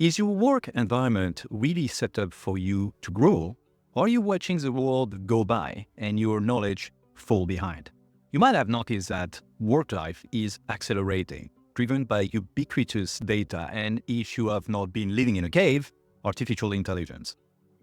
Is your work environment really set up for you to grow? Or are you watching the world go by and your knowledge fall behind? You might have noticed that work life is accelerating, driven by ubiquitous data, and if you have not been living in a cave, artificial intelligence.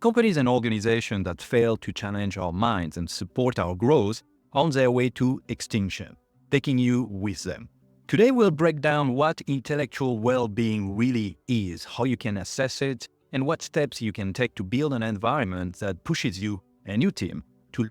Companies and organizations that fail to challenge our minds and support our growth are on their way to extinction, taking you with them. Today we'll break down what intellectual well-being really is, how you can assess it, and what steps you can take to build an environment that pushes you and your team to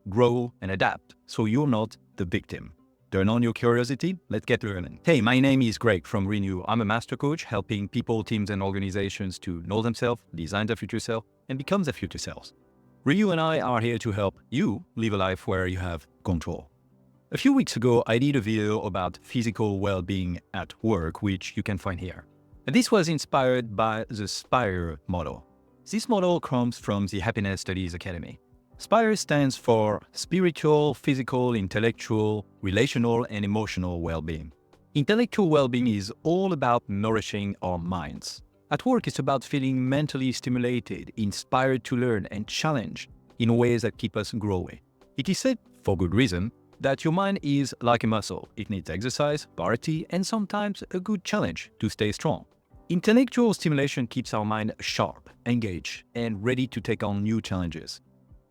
grow and adapt so you're not the victim. Turn on your curiosity, let's get learning. Hey, my name is Greg from Renew. I'm a master coach helping people, teams, and organizations to know themselves, design their future self, and become their future selves. Renew and I are here to help you live a life where you have control. A few weeks ago, I did a video about physical well-being at work, which you can find here. And this was inspired by the SPIRE model. This model comes from the Happiness Studies Academy. SPIRE stands for spiritual, physical, intellectual, relational, and emotional well-being. Intellectual well-being is all about nourishing our minds. At work, it's about feeling mentally stimulated, inspired to learn, and challenged in ways that keep us growing. It is said, for good reason, that your mind is like a muscle. It needs exercise, variety, and sometimes a good challenge to stay strong. Intellectual stimulation keeps our mind sharp, engaged, and ready to take on new challenges.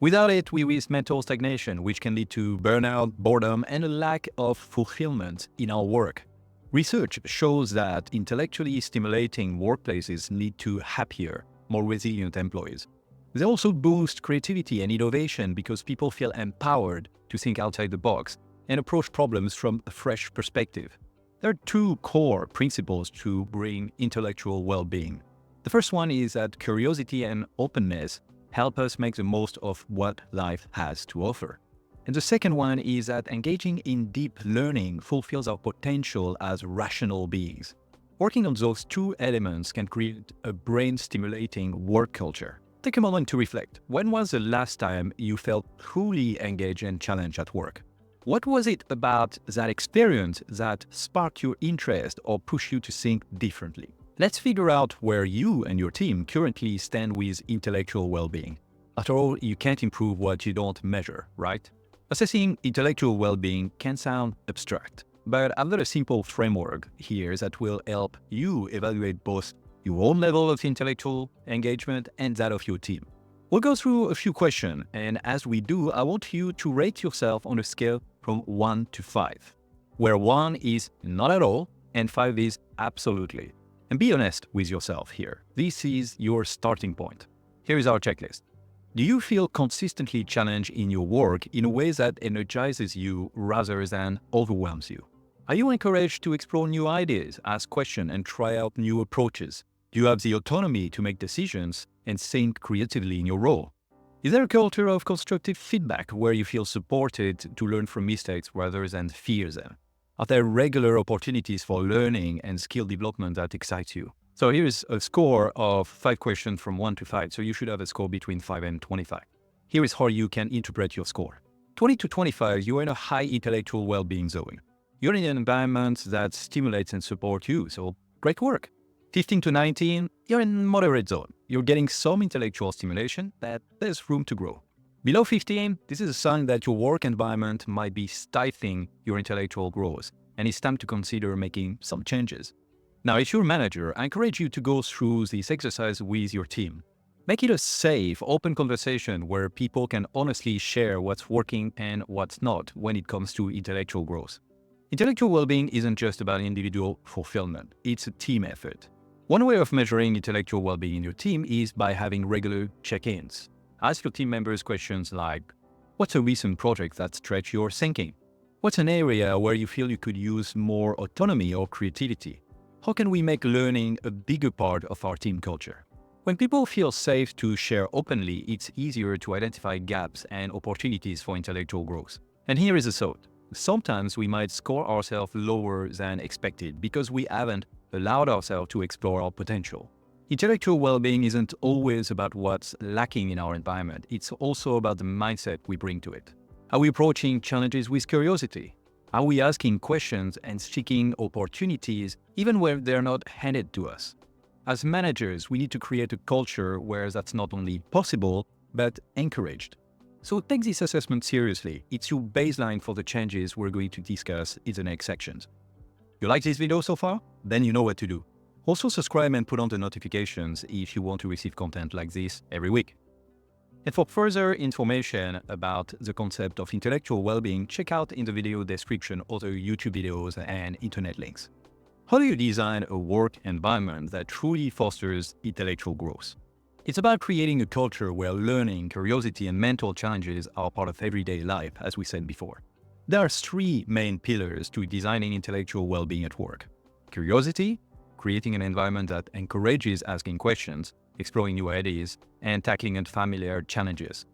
Without it, we risk mental stagnation, which can lead to burnout, boredom, and a lack of fulfillment in our work. Research shows that intellectually stimulating workplaces lead to happier, more resilient employees. They also boost creativity and innovation because people feel empowered to think outside the box and approach problems from a fresh perspective. There are two core principles to bring intellectual well-being. The first one is that curiosity and openness help us make the most of what life has to offer. And the second one is that engaging in deep learning fulfills our potential as rational beings. Working on those two elements can create a brain-stimulating work culture. Take a moment to reflect. When was the last time you felt truly engaged and challenged at work? What was it about that experience that sparked your interest or pushed you to think differently? Let's figure out where you and your team currently stand with intellectual well-being. After all, you can't improve what you don't measure, right? Assessing intellectual well-being can sound abstract, but I've got a simple framework here that will help you evaluate both your own level of intellectual engagement and that of your team. We'll go through a few questions, and as we do, I want you to rate yourself on a scale from 1 to 5, where 1 is not at all and 5 is absolutely. And be honest with yourself here. This is your starting point. Here is our checklist. Do you feel consistently challenged in your work in a way that energizes you rather than overwhelms you? Are you encouraged to explore new ideas, ask questions, and try out new approaches? Do you have the autonomy to make decisions and think creatively in your role? Is there a culture of constructive feedback where you feel supported to learn from mistakes rather than fear them? Are there regular opportunities for learning and skill development that excites you? So here's a score of 5 questions from 1 to 5. So you should have a score between 5 and 25. Here is how you can interpret your score. 20 to 25, you are in a high intellectual well-being zone. You're in an environment that stimulates and supports you, so great work. 15 to 19, you're in moderate zone. You're getting some intellectual stimulation, but there's room to grow. Below 15, this is a sign that your work environment might be stifling your intellectual growth, and it's time to consider making some changes. Now, if you're a manager, I encourage you to go through this exercise with your team. Make it a safe, open conversation where people can honestly share what's working and what's not when it comes to intellectual growth. Intellectual well-being isn't just about individual fulfillment, it's a team effort. One way of measuring intellectual well-being in your team is by having regular check-ins. Ask your team members questions like, what's a recent project that stretched your thinking? What's an area where you feel you could use more autonomy or creativity? How can we make learning a bigger part of our team culture? When people feel safe to share openly, it's easier to identify gaps and opportunities for intellectual growth. And here is a thought. Sometimes we might score ourselves lower than expected because we haven't allowed ourselves to explore our potential. Intellectual well-being isn't always about what's lacking in our environment. It's also about the mindset we bring to it. Are we approaching challenges with curiosity? Are we asking questions and seeking opportunities even where they're not handed to us? As managers, we need to create a culture where that's not only possible, but encouraged. So take this assessment seriously. It's your baseline for the changes we're going to discuss in the next sections. You like this video so far? Then you know what to do. Also subscribe and put on the notifications if you want to receive content like this every week. And for further information about the concept of intellectual well-being, check out in the video description other YouTube videos and internet links. How do you design a work environment that truly fosters intellectual growth? It's about creating a culture where learning, curiosity, and mental challenges are part of everyday life, as we said before. There are three main pillars to designing intellectual well-being at work. Curiosity, creating an environment that encourages asking questions, exploring new ideas, and tackling unfamiliar challenges.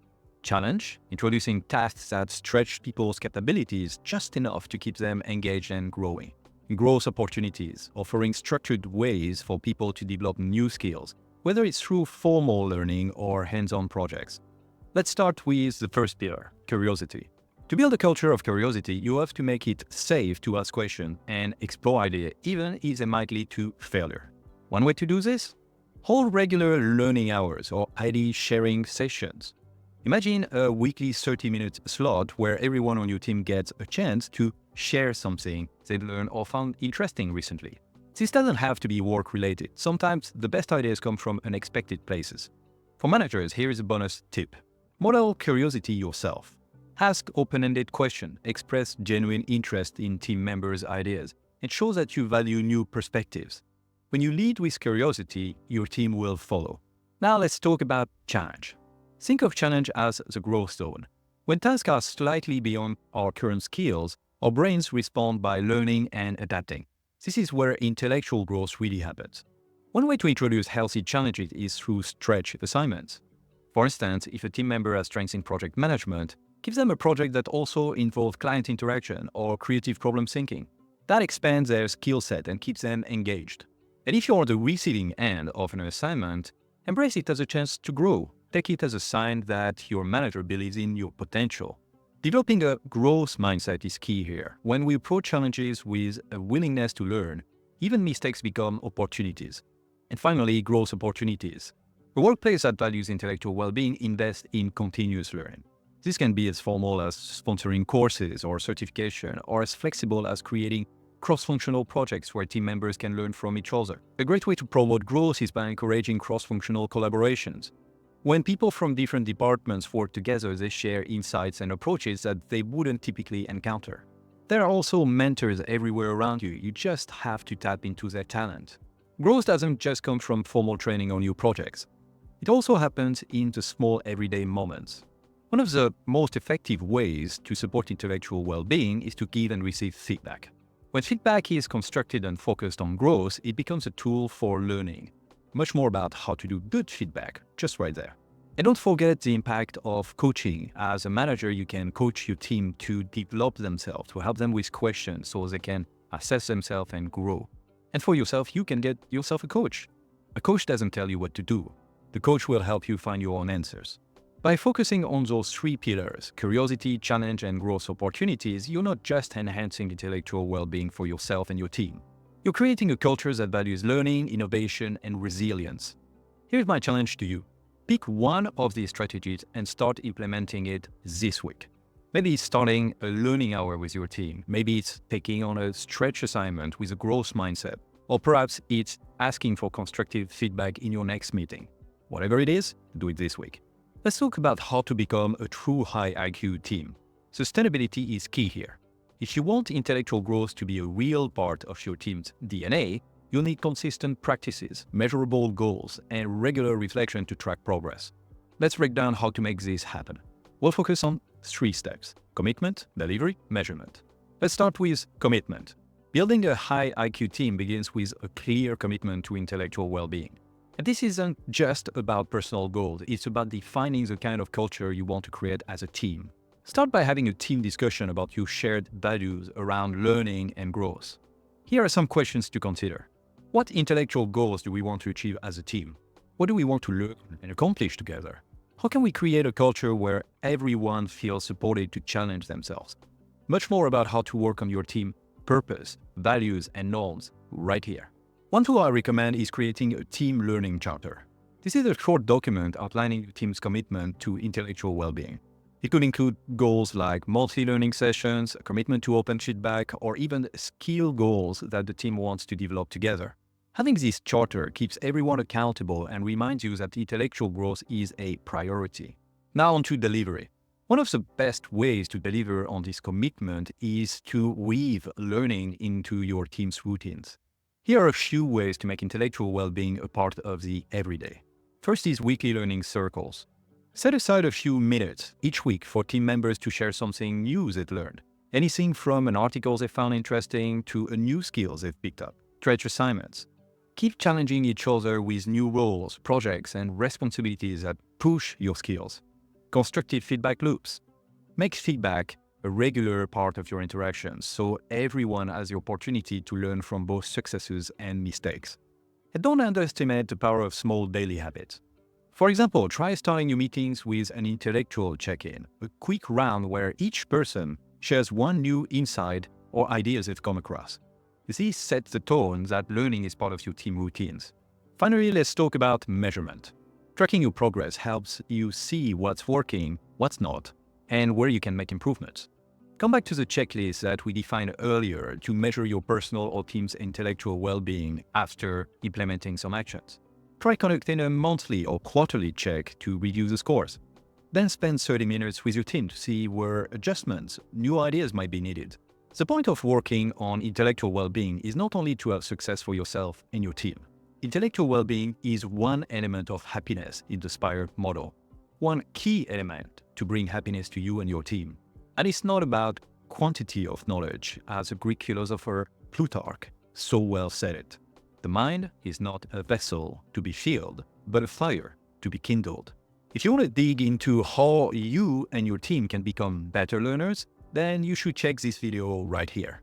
Challenge, introducing tasks that stretch people's capabilities just enough to keep them engaged and growing. Growth opportunities, offering structured ways for people to develop new skills, whether it's through formal learning or hands-on projects. Let's start with the first pillar, curiosity. To build a culture of curiosity, you have to make it safe to ask questions and explore ideas, even if they might lead to failure. One way to do this? Hold regular learning hours or idea sharing sessions. Imagine a weekly 30-minute slot where everyone on your team gets a chance to share something they learned or found interesting recently. This doesn't have to be work-related. Sometimes the best ideas come from unexpected places. For managers, here is a bonus tip. Model curiosity yourself. Ask open-ended questions, express genuine interest in team members' ideas, and show that you value new perspectives. When you lead with curiosity, your team will follow. Now let's talk about challenge. Think of challenge as the growth zone. When tasks are slightly beyond our current skills, our brains respond by learning and adapting. This is where intellectual growth really happens. One way to introduce healthy challenges is through stretch assignments. For instance, if a team member has strengths in project management, give them a project that also involves client interaction or creative problem thinking. That expands their skill set and keeps them engaged. And if you're on the receiving end of an assignment, embrace it as a chance to grow. Take it as a sign that your manager believes in your potential. Developing a growth mindset is key here. When we approach challenges with a willingness to learn, even mistakes become opportunities. And finally, growth opportunities. A workplace that values intellectual well-being invests in continuous learning. This can be as formal as sponsoring courses or certification, or as flexible as creating cross-functional projects where team members can learn from each other. A great way to promote growth is by encouraging cross-functional collaborations. When people from different departments work together, they share insights and approaches that they wouldn't typically encounter. There are also mentors everywhere around you. You just have to tap into their talent. Growth doesn't just come from formal training on new projects. It also happens in the small everyday moments. One of the most effective ways to support intellectual well-being is to give and receive feedback. When feedback is constructed and focused on growth, it becomes a tool for learning. Much more about how to do good feedback, just right there. And don't forget the impact of coaching. As a manager, you can coach your team to develop themselves, to help them with questions so they can assess themselves and grow. And for yourself, you can get yourself a coach. A coach doesn't tell you what to do. The coach will help you find your own answers. By focusing on those three pillars, curiosity, challenge, and growth opportunities, you're not just enhancing intellectual well-being for yourself and your team. You're creating a culture that values learning, innovation, and resilience. Here's my challenge to you. Pick one of these strategies and start implementing it this week. Maybe it's starting a learning hour with your team. Maybe it's taking on a stretch assignment with a growth mindset. Or perhaps it's asking for constructive feedback in your next meeting. Whatever it is, do it this week. Let's talk about how to become a true high IQ team. Sustainability is key here. If you want intellectual growth to be a real part of your team's DNA, you'll need consistent practices, measurable goals, and regular reflection to track progress. Let's break down how to make this happen. We'll focus on three steps: commitment, delivery, measurement. Let's start with commitment. Building a high IQ team begins with a clear commitment to intellectual well-being. And this isn't just about personal goals, it's about defining the kind of culture you want to create as a team. Start by having a team discussion about your shared values around learning and growth. Here are some questions to consider. What intellectual goals do we want to achieve as a team? What do we want to learn and accomplish together? How can we create a culture where everyone feels supported to challenge themselves? Much more about how to work on your team purpose, values, and norms right here. One tool I recommend is creating a team learning charter. This is a short document outlining the team's commitment to intellectual well-being. It could include goals like monthly learning sessions, a commitment to open feedback, or even skill goals that the team wants to develop together. Having this charter keeps everyone accountable and reminds you that intellectual growth is a priority. Now on to delivery. One of the best ways to deliver on this commitment is to weave learning into your team's routines. Here are a few ways to make intellectual well-being a part of the everyday. First is weekly learning circles. Set aside a few minutes each week for team members to share something new they've learned. Anything from an article they found interesting to a new skill they've picked up. Stretch assignments. Keep challenging each other with new roles, projects, and responsibilities that push your skills. Constructive feedback loops. Make feedback a regular part of your interactions so everyone has the opportunity to learn from both successes and mistakes. And don't underestimate the power of small daily habits. For example, try starting your meetings with an intellectual check-in, a quick round where each person shares one new insight or ideas they've come across. This sets the tone that learning is part of your team routines. Finally, let's talk about measurement. Tracking your progress helps you see what's working, what's not, and where you can make improvements. Come back to the checklist that we defined earlier to measure your personal or team's intellectual well-being after implementing some actions. Try conducting a monthly or quarterly check to review the scores. Then spend 30 minutes with your team to see where adjustments, new ideas might be needed. The point of working on intellectual well-being is not only to have success for yourself and your team. Intellectual well-being is one element of happiness in the SPIRE model, one key element to bring happiness to you and your team. And it's not about quantity of knowledge, as the Greek philosopher Plutarch so well said it. The mind is not a vessel to be filled, but a fire to be kindled. If you want to dig into how you and your team can become better learners, then you should check this video right here.